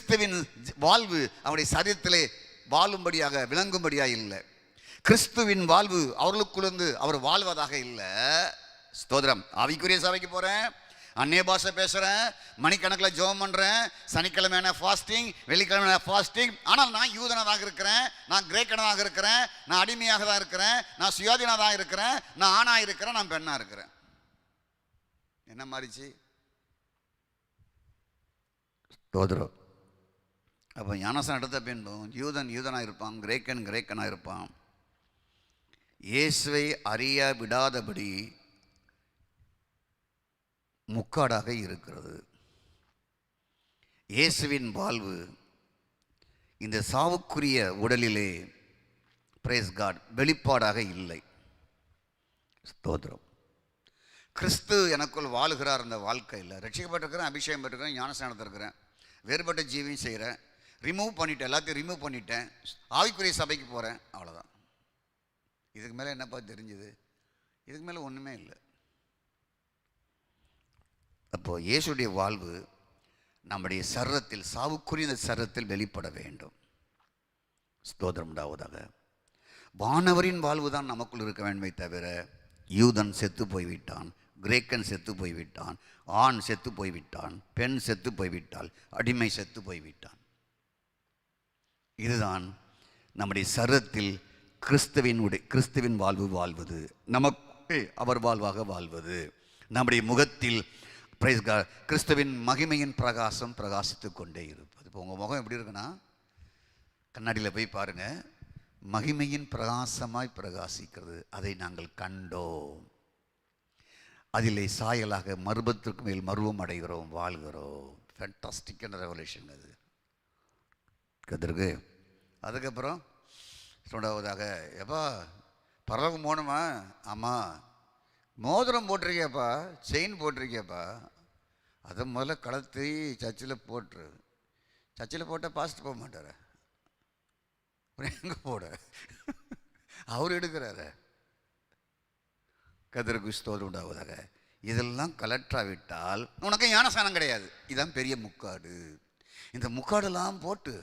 கிறிஸ்துவின் வாழ்வு அவருடைய சரீரத்திலே வாழும்படியாக விளங்கும்படியாக இல்லை. கிறிஸ்துவின் வாழ்வு அவர்களுக்குள்ளேருந்து அவர் வாழ்வதாக இல்லை. ஸ்தோத்திரம். ஆவிக்குரிய சபைக்கு போகிறேன், அந்நிய பாஷை பேசுகிறேன், மணிக்கணக்கில் ஜெபம் பண்ணுறேன், சனிக்கிழமையான ஃபாஸ்டிங், வெள்ளிக்கிழமையான ஃபாஸ்டிங். ஆனால் நான் யூதனாக இருக்கிறேன், நான் கிரேக்கனாக இருக்கிறேன், நான் அடிமையாக தான் இருக்கிறேன், நான் சுயாதீனாக தான் இருக்கிறேன், நான் ஆணாக இருக்கிறேன், நான் பெண்ணாக இருக்கிறேன். என்ன மாறிச்சு? ஸ்தோத்திரம். அப்போ ஞானஸ்நானம் எடுத்த பின்பும் யூதனாக இருப்பான், கிரேக்கனாக இருப்பான். இயேசுவை அறிய விடாதபடி முக்காடாக இருக்கிறது. இயேசுவின் வாழ்வு இந்த சாவுக்குரிய உடலிலே பிரேஸ் காட் வெளிப்பாடாக இல்லை. ஸ்தோத்திரம். கிறிஸ்து எனக்குள் வாழுகிறார். அந்த வாழ்க்கையில் ரட்சிக்கப்பட்டிருக்கிறேன், அபிஷேகம் பெற்றிருக்கிறேன், ஞானஸ்நானத்தில் இருக்கிறேன், வேறுபட்ட ஜீவியம் செய்கிறேன், ரிமூவ் பண்ணிட்டேன், எல்லாத்தையும் ரிமூவ் பண்ணிட்டேன், ஆவிக்குரிய சபைக்கு போகிறேன், அவ்வளோதான். இதுக்கு மேலே என்னப்பா தெரிஞ்சுது? இதுக்கு மேலே ஒன்றுமே இல்லை. அப்போது இயேசுடைய வாழ்வு நம்முடைய சரீரத்தில், சாவுக்குரிய சரீரத்தில் வெளிப்பட வேண்டும். ஸ்தோத்திரம் உண்டாவதாக. வானவரின் வாழ்வு தான் நமக்குள் இருக்க வேண்டுமே தவிர, யூதன் செத்து போய்விட்டான், கிரேக்கன் செத்து போய்விட்டான், ஆண் செத்து போய்விட்டான், பெண் செத்து போய்விட்டாள், அடிமை செத்து போய்விட்டான். இதுதான் நம்முடைய சரீரத்தில் கிறிஸ்துவின் வாழ்வு வாழ்வது, நமக்கு அவர் வாழ்வாக வாழ்வது, நம்முடைய முகத்தில் கிறிஸ்துவின் மகிமையின் பிரகாசம் பிரகாசித்து கொண்டே இருப்பது. இப்போ உங்கள் முகம் எப்படி இருக்குன்னா, கண்ணாடியில் போய் பாருங்கள், மகிமையின் பிரகாசமாய் பிரகாசிக்கிறது. அதை நாங்கள் கண்டோம், அதிலே சாயலாக மர்மத்திற்கு மேல் மர்வம் அடைகிறோம், வாழ்கிறோம். ஃபேண்டாஸ்டிக்கான ரெவலேஷன் அது கதிருக்கு. அதுக்கப்புறம் சொல்றதாக, எப்பா பரலோகம் போகணுமா? ஆமாம். மோதிரம் போட்டிருக்கியாப்பா, செயின் போட்டிருக்கியாப்பா, அதை முதல்ல கலத்தி சர்ச்சில் போட்டுரு. சர்ச்சில் போட்டால் பாஸ்ட் போக மாட்டார், எங்கே போட அவர் எடுக்கிறார. கதிருக்கு ஸ்தோத்திரம் உண்டாவதாக. இதெல்லாம் கலெக்டாவிட்டால் உனக்கு ஞானஸ்நானம் கிடையாது. இதுதான் பெரிய முக்காடு. இந்த முக்காடெல்லாம் போட்டு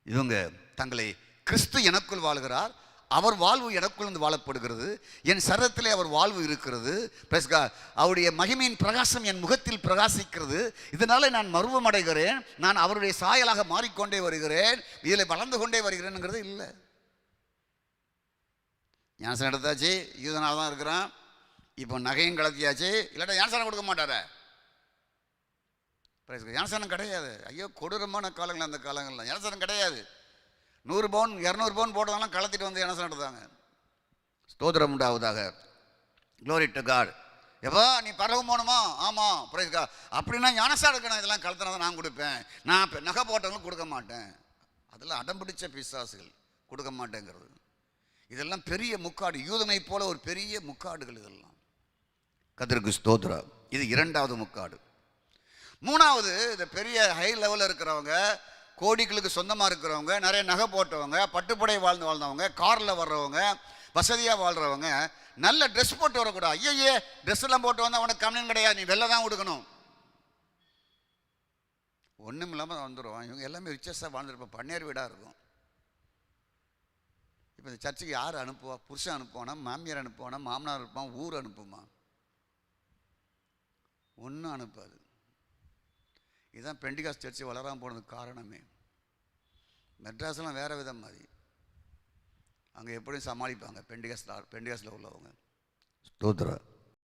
இவங்க தங்களை கிறிஸ்து எனக்குள் வாழ்கிறார், அவர் வாழ்வு எனக்குள் இருந்து வாழப்படுகிறது, என் சரீரத்திலே அவர் வாழ்வு இருக்கிறது, அவருடைய மகிமையின் பிரகாசம் என் முகத்தில் பிரகாசிக்கிறது, இதனால நான் மர்வம் அடைகிறேன், நான் அவருடைய சாயலாக மாறிக்கொண்டே வருகிறேன், இதில் வளர்ந்து கொண்டே வருகிறேன்ங்கிறது இல்லை. ஞானஸ்நானம் எடுத்தாச்சு, யூதனாக தான் இருக்கிறான், இப்போ நகையும் கலத்தியாச்சு, இல்லாட்டா ஞானஸ்நானம் கொடுக்க மாட்டார. ஞானஸ்நானம் கிடையாது. ஐயோ கொடூரமான காலங்கள் அந்த காலங்கள்லாம். ஞானஸ்நானம் கிடையாது. 100 பவுன் 200 பவுன் போட்டதெல்லாம் கலத்திட்டு வந்து ஞானஸ்நானம் எடுத்தாங்க. ஸ்தோத்திரம் உண்டாவதாக. Glory to God. எப்போ நீ பரவம் போகணுமா? ஆமாம், பிரைஸ் காட். அப்படின்னா ஞானஸ்நானம் எடுக்கணும், இதெல்லாம் கலத்தினா தான் நான் கொடுப்பேன், நான் நகை போட்டவங்களும் கொடுக்க மாட்டேன். அதெல்லாம் அடம்பிடிச்ச பிசாசுகள், கொடுக்க மாட்டேங்கிறது. இதெல்லாம் பெரிய முக்காடு, யூதனை போல ஒரு பெரிய முக்காடுகள் இதெல்லாம். கர்த்தருக்கு ஸ்தோத்திரம். இது 2வது முக்காடு. 3வது, இந்த பெரிய ஹை லெவலில் இருக்கிறவங்க, கோடிகளுக்கு சொந்தமாக இருக்கிறவங்க, நிறைய நகை போட்டவங்க, பட்டுப்படை வாழ்ந்தவங்க, காரில் வர்றவங்க, வசதியாக வாழ்கிறவங்க, நல்ல ட்ரெஸ் போட்டு வரக்கூடாது. ஐயே ட்ரெஸ் எல்லாம் போட்டு வந்தால் உனக்கு கம்மியும் கிடையாது, நீ வெளில தான் கொடுக்கணும். ஒன்றும் இல்லாமல் வந்துடும். இவங்க எல்லாமே ரிச்சஸாக வாழ்ந்துருப்போம், பன்னீர் வீடாக இருக்கும். இப்போ இந்த சர்ச்சுக்கு யார் அனுப்புவா? புருஷன் அனுப்புவானா, மாமியார் அனுப்புவானா, மாமனார் அனுப்புவான், ஊர் அனுப்புமா? ஒன்றும் அனுப்பாது. இதுதான் பெண்டிகாஸ் சர்ச்சு வளராமல் போனதுக்கு காரணமே. மெட்ராஸ்லாம் வேறு விதம் மாதிரி, அங்கே எப்படியும் சமாளிப்பாங்க பெண்டிகாஸில் உள்ளவங்க. ஸ்தோத்திரம்.